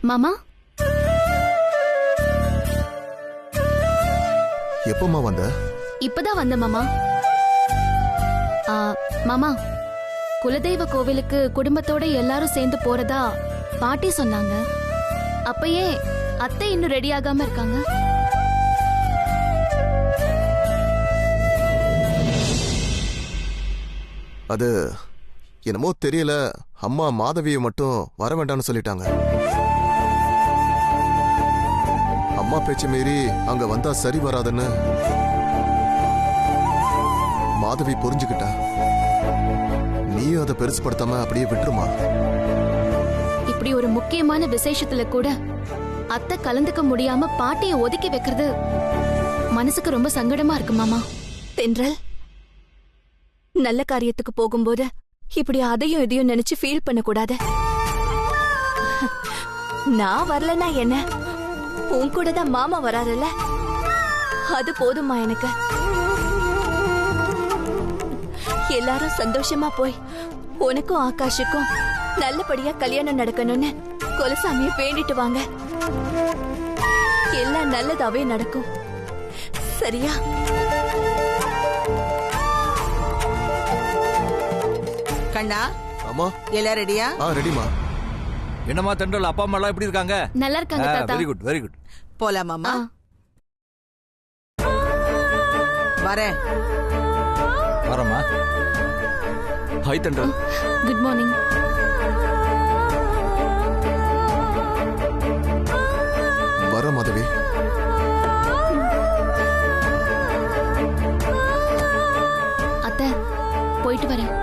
மாமா, எப்பமா வந்த? இப்பதான் வந்த மாமா. மாமா, குலதெய்வ கோவிலுக்கு குடும்பத்தோட எல்லாரும் சேர்ந்து போறதா பாட்டி சொன்னாங்க. அப்பயே அத்தை இன்னும் ரெடி ஆகாம இருக்காங்க. அது என்னமோ தெரியல, அம்மா மாதவியை மட்டும் வர வேண்டாம்னு சொல்லிட்டாங்க. அம்மா பேச்சு மீறி அங்க வந்தா சரி வராதுன்னு மாதவி புரிஞ்சுக்கிட்டா. நீயும் அதை பெருசுப்படுத்தாம அப்படியே விட்டுருமா. இப்படி ஒரு முக்கியமான விசேஷத்துல கூட அத்தை கலந்துக்க முடியாம பாட்டியை ஒதுக்கி வைக்கிறது மனசுக்கு ரொம்ப சங்கடமா இருக்கு மாமா. தென்றல், நல்ல காரியத்துக்கு போகும்போது இப்படி அதையும் இதையும் நினைச்சு ஃபீல் பண்ண கூடாது. நான் வரலனா என்ன, உன் கூட தான் மாமா வராருல்ல, அது போதுமா எனக்கு. எல்லாரும் சந்தோஷமா போய் உனக்கும் ஆகாஷுக்கும் நல்லபடியா கல்யாணம் நடக்கணும்னு குலசாமியை வேண்டிட்டு வாங்க. எல்லாம் நல்லதாவே நடக்கும், சரியா? கண்ணா, அம்மா எல்லாம் ரெடியா? ரெடிமா. என்னம்மா தென்றல், அப்பா அம்மா எல்லாம் எப்படி இருக்காங்க? நல்லா இருக்காங்க தாத்தா. Very good very good. போலாமாமா? வரேன். வரமா. ஹாய் தென்றல். Good morning. வர மாதவி. அத்தை, போயிட்டு வரேன்.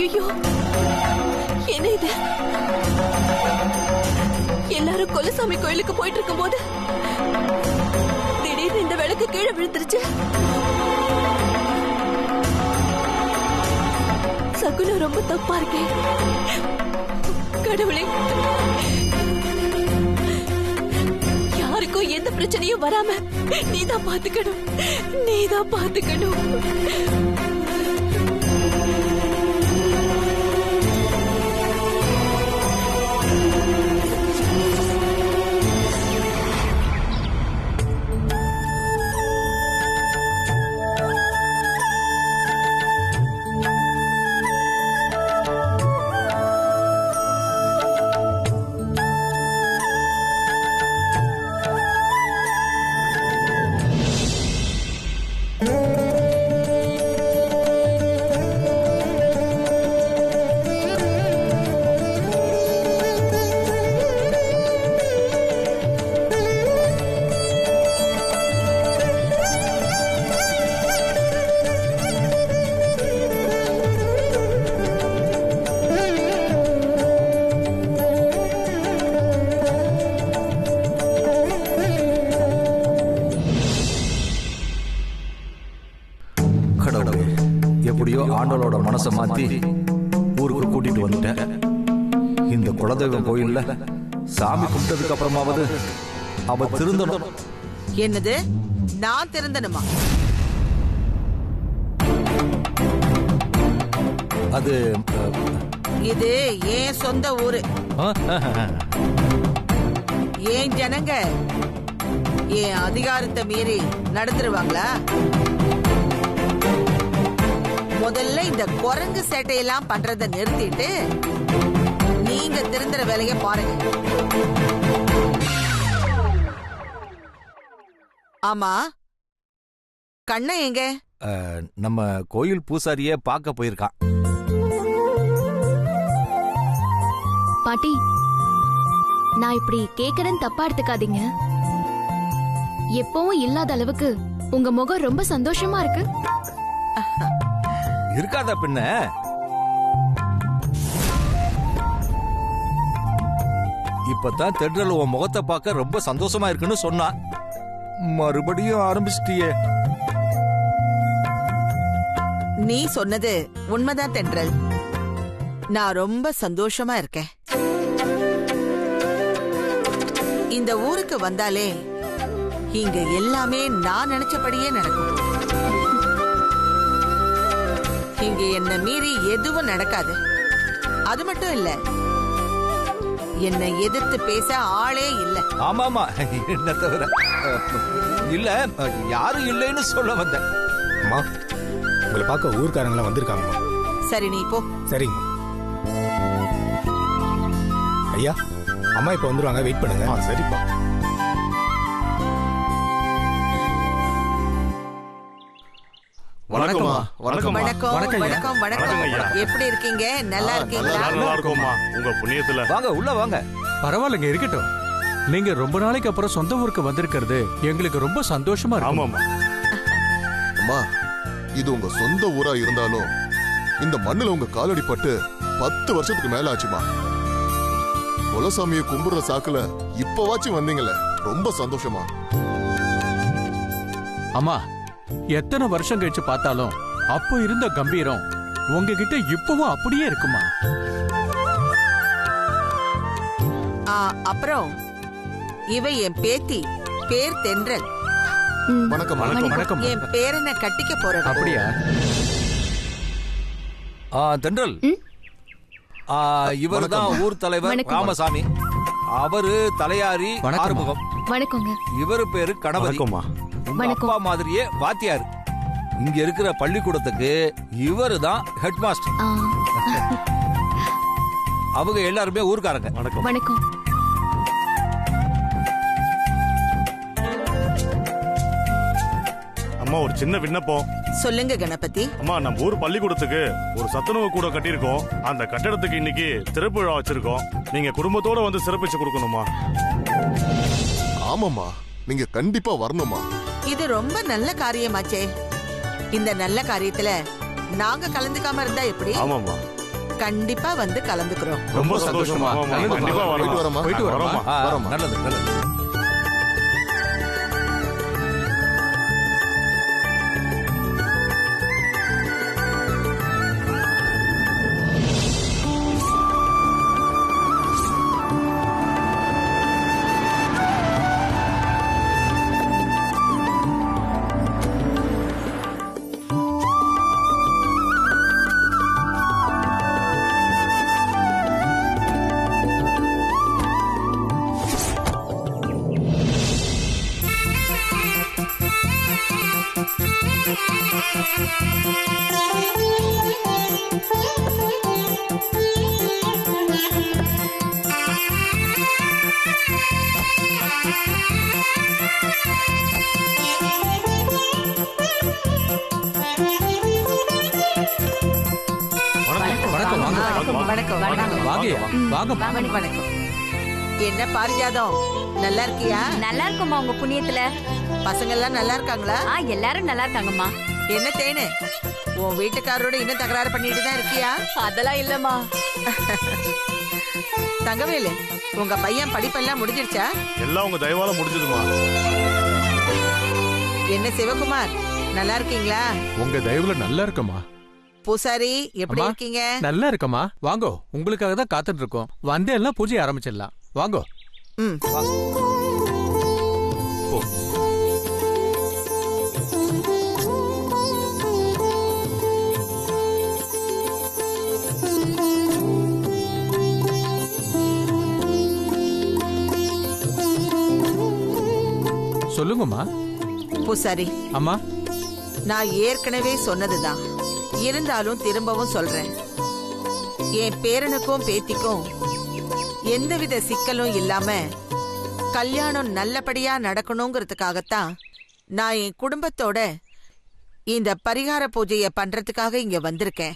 ஐயோ, என்ன இது? எல்லாரும் குலசாமி கோயிலுக்கு போயிட்டு இருக்கும் போது திடீர்னு இந்த விளக்கு கீழே விழுந்துருச்சு. சகுனம் ரொம்ப தப்பா இருக்கே. கடவுளே, யாருக்கும் எந்த பிரச்சனையும் வராம நீதான் பாத்துக்கணும், நீதான் பாத்துக்கணும். எப்படியோ ஆண்டவளோட மனசை மாத்தி ஊருக்கு கூட்டிட்டு வந்துட்டேன். இந்த குலதெய்வம் கோயில்ல சாமி கும்பிட்டதுக்கு அப்புறமாவது அவ திருந்தணும். என்னது, நான் திருந்தணுமா? அது இது ஏன் சொந்த ஊரு, ஏன் ஜனங்க என் அதிகாரத்தை மீறி நடந்துருவாங்களா? முதல்ல இந்த குரங்கு சேட்டையெல்லாம் பண்றத நிறுத்திட்டு நீங்க திருந்துற வேலைய பாருங்க. ஆமா, கண்ண எங்க? நம்ம கோயில் பூசாரிய பார்க்க போயிருக்கான். பாட்டி, நான் இப்படி கேக்குறேன்னு தப்பா எடுத்துக்காதீங்க. எப்பவும் இல்லாத அளவுக்கு உங்க முகம் ரொம்ப சந்தோஷமா இருக்கு. இருக்காதா பின்ன? இப்பதான் தென்றல் உன் முகத்தை பார்க்க ரொம்ப சந்தோஷமா இருக்குன்னு சொன்னா. மறுபடியும் ஆரம்பிச்சிட்டியே. நீ சொன்னது உண்மைதான் தென்றல். நான் ரொம்ப சந்தோஷமா இருக்கேன். இந்த ஊருக்கு வந்தாலே இங்க எல்லாமே நான் நினைச்சபடியே நடக்கும். இங்க என்ன மீறி எதுவும் நடக்காது. அது மட்டும் இல்ல, என்னை எதிர்த்து பேச ஆளே இல்ல. ஆமாமா, என்ன தவிர இல்ல, யாரும் இல்லைன்னு சொல்ல வந்தேன். அம்மா, உங்களை பார்க்க ஊர்க்காரங்களாம் வந்திருக்காங்கம்மா. சரி, நீ போ. சரிங்க ஐயா. அம்மா இப்ப வந்துருவாங்க, வெயிட் பண்ணுங்க. சரிப்பா. வணக்கம்மா. வணக்கம் வணக்கம் வணக்கம். எப்படி இருக்கீங்க? நல்லா இருக்கீங்களா? நல்லா இருக்கோம்மா, உங்க புண்ணியத்துல. வாங்க, உள்ள வாங்க. பரவாயில்லைங்க, இருக்கட்டும். நீங்க ரொம்ப நாளைக்கு அப்புறம் சொந்த ஊருக்கு வந்திருக்கிறது எங்களுக்கு ரொம்ப சந்தோஷமா இருக்கு. ஆமாம்மா. அம்மா, இது உங்க சொந்த ஊரா இருந்தாலும் இந்த மண்ணுல உங்க காலடி பட்டு 10 வருஷத்துக்கு மேல ஆச்சுமா. குலசாமியை கும்பிடுற சாக்குல இப்பவாச்சும் வந்தீங்களே, ரொம்ப சந்தோஷமா. அம்மா, எத்தனை வருஷம் கழிச்சு பார்த்தாலும் அப்போ இருந்த கம்பீரம் உங்ககிட்ட இப்பவும் அப்படியே இருக்குமா? அப்புறம் இவ என் பேத்தி, பேர் தென்றல். வணக்கம். வணக்கம். என் பேரனை கட்டிக்க போற. அப்படியா? தென்றல், இவர்தான் ஊர் தலைவர் வணக்கம். ராமசாமி. அவரு தலையாரி ஆறுமுகம். வணக்கங்க. இவரு பேரு கணபதி. வணக்கம்மா. உங்க வணக்கம். அப்பா மாதிரியே வாத்தியார். இங்க இருக்கிற பள்ளிக்கூடத்துக்கு இவரு தான் ஹெட் மாஸ்டர். ஆ, அவங்க எல்லாருமே ஊர்க்காரங்க. வணக்கம். வணக்கம். அம்மா, ஒரு சின்ன விண்ணப்பம். சொல்லுங்க கணபதி. அம்மா, நம்ம ஊர் பள்ளிக்கூடத்துக்கு ஒரு சத்துணவு கூட கட்டியிருக்கோம். அந்த கட்டடத்துக்கு இன்னைக்கு திறப்பு விழா வச்சிருக்கோம். நீங்க குடும்பத்தோட வந்து சிறப்பிச்சு கொடுக்கணுமா? ஆமாம்மா, நீங்க கண்டிப்பா வரணுமா. இது ரொம்ப நல்ல காரியமாச்சே. இந்த நல்ல காரியத்துல நாங்க கலந்துக்காம இருந்தா எப்படி? ஆமாம்மா, கண்டிப்பா வந்து கலந்துக்கிறோம். ரொம்ப சந்தோஷமா. ஆமாம்மா, நல்லது. கண்டிப்பா போயிட்டு வரணும். வரமா. போயிட்டு வரோமா? வரோம்மா. நல்லது நல்லது. வணக்கம். வாங்க. வணக்கம். வாங்கய்யா, வாங்கம்மா. வணக்கம். என்ன பாரிஜாதம், நல்லா இருக்கியா? நல்லா இருக்குமா உங்க புண்ணியத்துல. பசங்க எல்லாம் நல்லா இருக்காங்களா? எல்லாரும் நல்லா இருக்காங்கம்மா. என்ன தேனு, உன் வீட்டுக்காரரோட இன்னும் தகராறு பண்ணிட்டு தான் இருக்கியா? அதெல்லாம் இல்லம்மா. தங்கவேலு, உங்க பையன் படிப்பெல்லாம் முடிஞ்சிருச்சா? எல்லாம் உங்க தயவால முடிஞ்சதுமா. என்ன சிவகுமார், நல்லா இருக்கீங்களா? உங்க தயவுல நல்லா இருக்கமா. பூசாரி, எப்படி அம்மா, இருக்கீங்க? நல்லா இருக்கமா. வாங்கோ, உங்களுக்காக தான் காத்துட்டு இருக்கோம். வந்தே எல்லாம் பூஜை ஆரம்பிச்சிடலாம். வாங்கோ. ம். சொல்லுங்கம்மா. பூசாரி, அம்மா, நான் ஏற்கனவே சொன்னதுதான், இருந்தாலும் திரும்பவும் சொல்றேன். என் பேரனுக்கும் பேத்திக்கும் எந்தவித சிக்கலும் இல்லாம கல்யாணம் நல்லபடியா நடக்கணுங்கிறதுக்காகத்தான் நான் என் குடும்பத்தோட இந்த பரிகார பூஜைய பண்றதுக்காக இங்க வந்திருக்கேன்.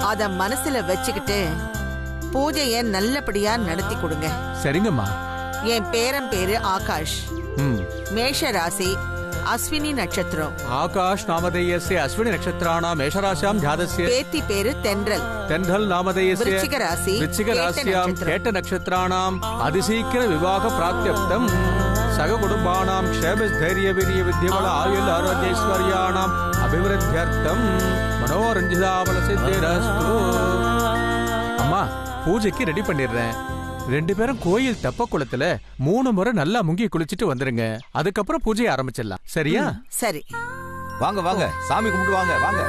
அத மனசுல வச்சுக்கிட்டு பூஜைய நல்லபடியா நடத்தி கொடுங்க. சரிங்கம்மா. என் பேரன் பேரு ஆகாஷ், ம். மேஷ ராசி, அஸ்வினி நட்சத்திரம். ஆகாஷ் நாமதேயஸ்ய அஸ்வினி நட்சத்திராணாம் மேஷராசியாம் ஜாதஸ்ய. பேத்தி பேரு தென்றல். தென்றல் நாமதேயஸ்ய விருச்சிக ராசி. விருச்சிக ராசியாம் கேட்ட நட்சத்திராணாம் அதிசீக்கிர விவாக பிராப்தியப்தம். சக குடும்பானாம் க்ஷேமஸ்தைரிய வீரிய வித்யபல ஆயுள் ஆரோக்கியஸ்வர்யானாம் அபிவிருத்தியர்த்தம் மனோரஞ்சிதாபல சித்திரஸ்து. அம்மா பூஜைக்கு ரெடி பண்ணிடுறேன். 2 பேரும் கோயில் தெப்ப குளத்துல 3 முறை நல்லா முங்கி குளிச்சிட்டு வந்துருங்க. அதுக்கப்புறம் பூஜையை ஆரம்பிச்சிடலாம். சரியா? சரி. வாங்க வாங்க, சாமி கும்பிட்டு வாங்க வாங்க.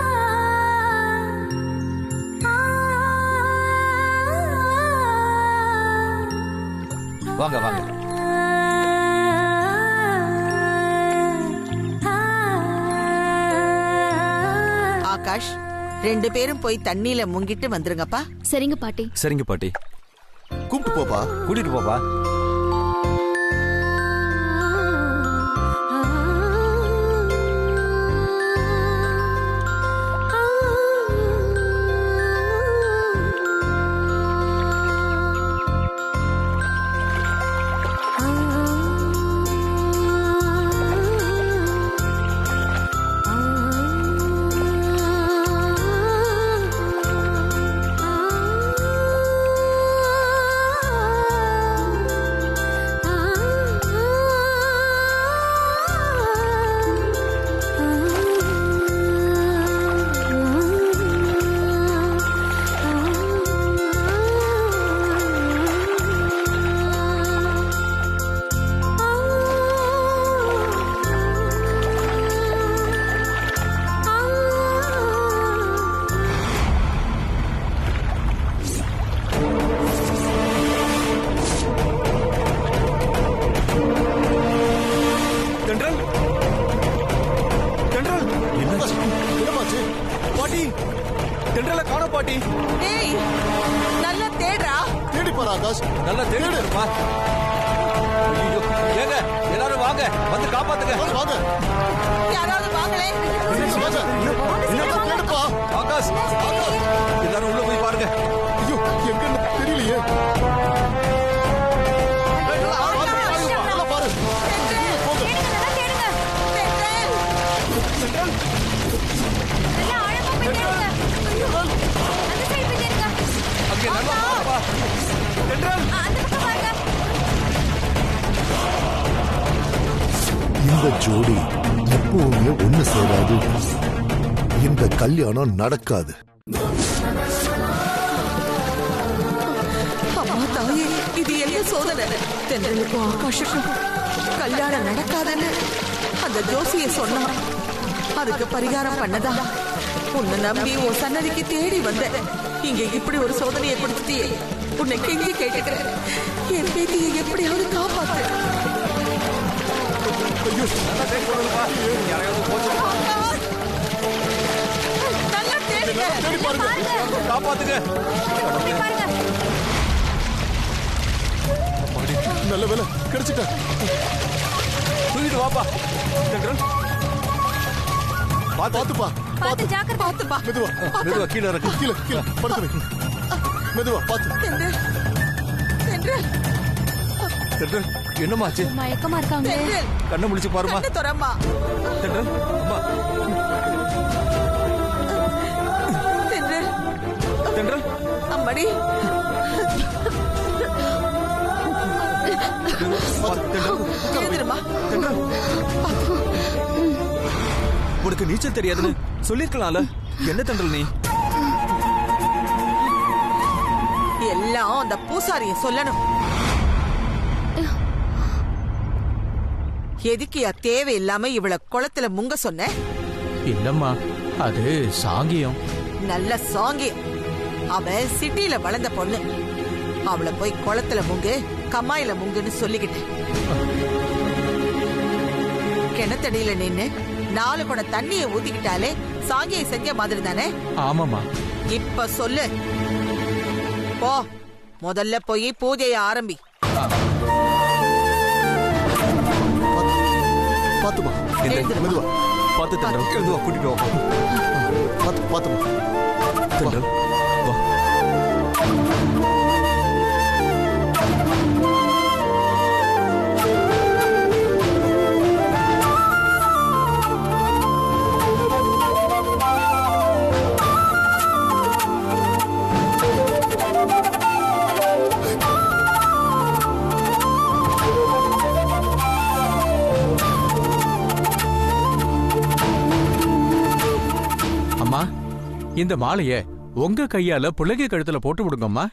வாங்க வாங்க. ஆகாஷ் 2 பேரும் போய் தண்ணியில முங்கிட்டு வந்துருங்கப்பா. சரிங்க பாட்டி. சரிங்க பாட்டி. கூப்பிட்டு போப்பா. கூட்டிட்டு போப்பா. தென்றல காண பாட்டி. டேய் நல்லா தேடுறா. தேடி பாரு ஆகாஷ். நல்லா தேடுப்பா. ஐயோ ஏங்க எல்லாரும் வாங்க வந்து காப்பாத்துங்க. வாங்க. யாராவது வாங்களே. தேடுப்பா. ஆகாஷ் எல்லாரும் உள்ள போய் பாருங்க. ஐயோ எங்கன்னு தெரியலையே. இந்த ஜோடி எப்பவுமே ஒண்ணு சேராது. இந்த கல்யாணம் நடக்காது. அம்மா தாயே, இது என்ன சோதனை? தென்றலுக்கும் ஆகாஷுக்கும் கல்யாணம் நடக்காதுன்னு அந்த ஜோசிய சொன்னா. அதுக்கு பரிகாரம் பண்ணதா உன்னை நம்பி உன் சன்னதிக்கு தேடி வந்த. இங்க இப்படி ஒரு சோதனையை கொடுத்துட்டியே. உன்னை கெஞ்சி கேட்டுக்கிறேன், என் பேத்தியை எப்படியாவது காப்பாத்து. நல்லா தேடுங்க. காப்பாத்துங்க. நல்ல வேலை கிடைச்சிட்ட. தூக்கிட்டு வாப்பா. பாத்துப்பா. பாத்து ஜாக்கிரதை. பாத்துப்பா. மெதுவா மெதுவா கீழே இறக்கு. கீழே கீழே படுத்து. மெதுவா பாத்து. தென்றல் என்னமாச்சு? மயக்கமா இருக்காங்க. கண்ணை முடிச்சு பாருமா. தொரம்மா. தென்றல் அம்மா. தென்றல் அம்மாடி. உனக்கு நீச்சல் தெரியாதுன்னு சொல்லிருக்கலாம்ல. என்ன தென்றல் நீ? எல்லாம் அந்த பூசாரிய சொல்லணும். எதுக்கியா தேவையில்லாம இவள குளத்துல முங்க சொன்ன? இல்லம்மா, அது சாங்கியம். நல்ல சாங்கியம். அவ சிட்டில வளர்ந்த பொண்ணு. அவளை போய் குளத்துல முங்கு, கம்மாயில முங்குன்னு சொல்லிக்கிட்டேன். கிணத்தடியில நின்னு 4 குடம் தண்ணியை ஊத்திக்கிட்டாலே சாங்கியை செஞ்ச மாதிரி தானே? ஆமாமா. இப்ப சொல்லு. போ, முதல்ல போய் பூஜையை ஆரம்பி. பாத்துமா. மெதுவா பாத்து தென்றல். மெதுவா கூட்டிட்டு வா. பாத்துமா. தென்றல் வா. இந்த மாலைய உங்க கையால பிள்ளைங்க கழுத்துல போட்டு விடுங்கம்மா.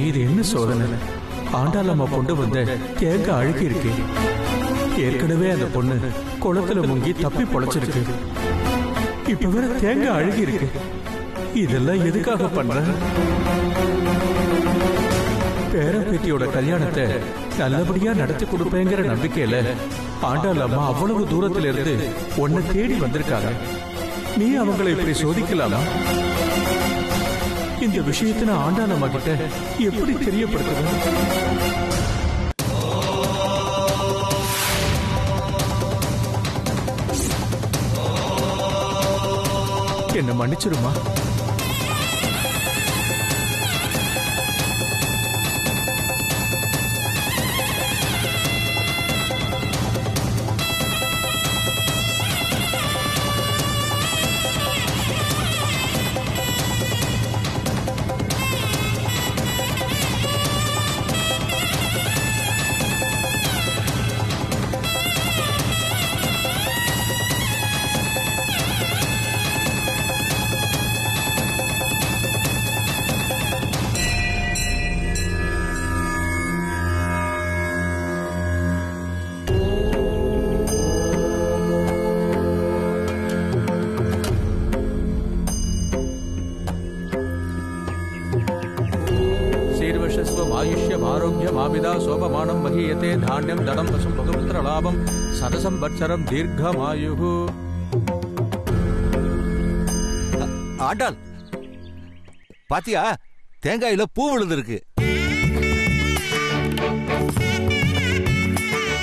இது என்ன சோதனை? ஆண்டாளம்மா கொண்டு வந்த தேங்காய் அழுகி இருக்கு. ஏற்கனவே அந்த பொண்ணு குளத்துல முங்கி தப்பி பொழைச்சிருக்கு. இப்ப வேற தேங்காய் அழுகி இருக்கு. இதெல்லாம் எதுக்காக பண்ற? பேரம்பேத்தியோட கல்யாணத்தை நல்லபடியா நடத்தி கொடுப்பேங்கிற நம்பிக்கையில ஆண்டாளம்மா அவ்வளவு தூரத்துல இருந்து உன்னை தேடி வந்திருக்காங்க. நீ அவங்களை இப்படி சோதிக்கலாமா? இந்த விஷயத்தை நான் ஆண்டாளம்மா கிட்ட எப்படி தெரியப்படுத்துவேன்? என்ன மன்னிச்சிருமா? ஆயுஷ்யம் ஆரோக்கியம் ஆபிதா சோபமானம் மகியத்தே தானியம் தனம் பசும் பகுபுத்திர லாபம் சதசம் வத்சரம் தீர்க்கமாயு. ஆண்டாள் பாத்தியா, தேங்காயில பூ விழுந்திருக்கு.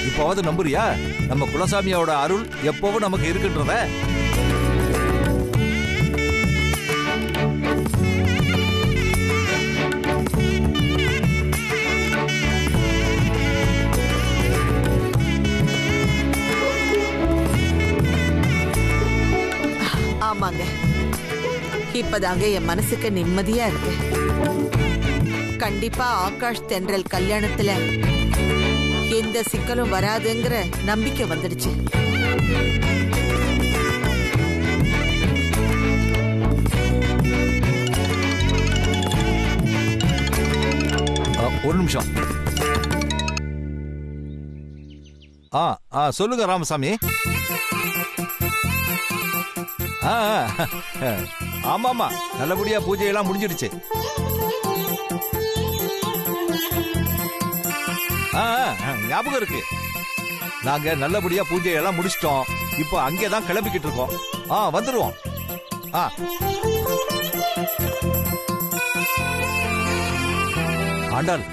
இப்போவது நம்புறியா நம்ம குலசாமியோட அருள் எப்பவும் நமக்கு இருக்குன்றத? ஆமாங்க, இப்பதாங்க என் மனசுக்கு நிம்மதியா இருக்கு. கண்டிப்பா ஆகாஷ் தென்றல் கல்யாணத்துல எந்த சிக்கலும் வராதுங்கிற நம்பிக்கை வந்துடுச்சு. ஒரு நிமிஷம். சொல்லுங்க ராமசாமி. ஆமாமா, நல்லபடியா பூஜையெல்லாம் முடிஞ்சிடுச்சு. ஞாபகம் இருக்கு. நாங்க நல்லபடியா பூஜையெல்லாம் முடிச்சிட்டோம். இப்போ அங்கேதான் கிளம்பிக்கிட்டு இருக்கோம். வந்துருவோம். ஆண்டாள்,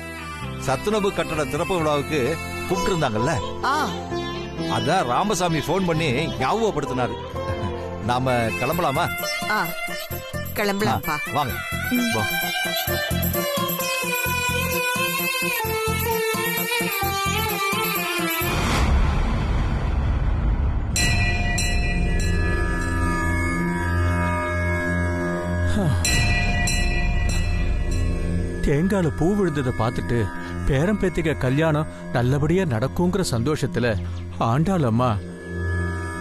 சத்துணவு கட்டட திறப்பு விழாவுக்கு கூப்பிட்டு இருந்தாங்கல்ல, அதான் ராமசாமி போன் பண்ணி ஞாபகப்படுத்தினாரு. நாம கிளம்பலாமா? கிளம்பலாம்ப்பா, வாங்க. தேங்கால பூ விழுந்ததை பார்த்துட்டு பேரம்பேத்திக கல்யாணம் நல்லபடியா நடக்குங்கிற சந்தோஷத்துல ஆண்டாளம்மா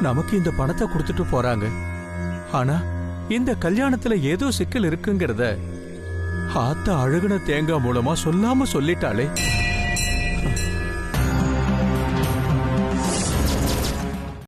நமக்கு இந்த பணத்தை கொடுத்துட்டு போறாங்க. ஆனா இந்த கல்யாணத்துல ஏதோ சிக்கல் இருக்குங்கிறத ஆத்தா அழுகுன தேங்காய் மூலமா சொல்லாம சொல்லிட்டாளே.